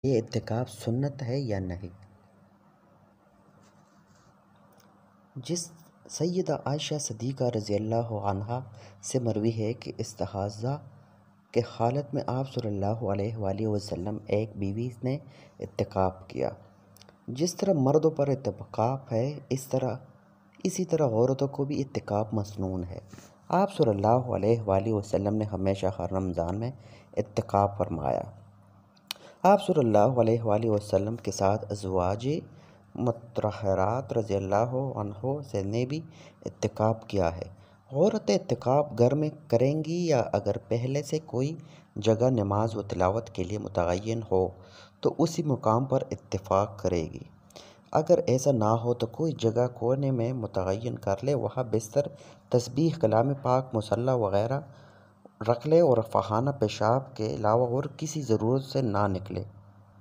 یہ اعتکاف سنت ہے یا نہیں؟ جس سیدہ عائشہ صدیقہ رضی اللہ عنہا سے مروی ہے کہ استحاضہ کے حالت میں آپ صلی اللہ علیہ وآلہ وسلم ایک بیوی نے اعتکاف کیا۔ جس طرح مردوں پر اعتکاف ہے اسی طرح عورتوں کو بھی اعتکاف مسنون ہے۔ آپ صلی اللہ علیہ وآلہ وسلم نے ہمیشہ ہر رمضان میں اعتکاف فرمایا۔ آپ صلی اللہ علیہ وآلہ وسلم کے ساتھ ازواج مطہرات رضی اللہ عنہا نے بھی اعتکاف کیا ہے۔ عورتیں اعتکاف گھر میں کریں گی یا اگر پہلے سے کوئی جگہ نماز و تلاوت کے لیے متعین ہو تو اسی مقام پر اعتکاف کرے گی۔ اگر ایسا نہ ہو تو کوئی جگہ کونے میں متعین کر لے، وہاں بستر، تسبیح، کلام پاک، مصلی وغیرہ رکھ لے اور خانہ پیشاب کے علاوہ اور کسی ضرورت سے نہ نکلے۔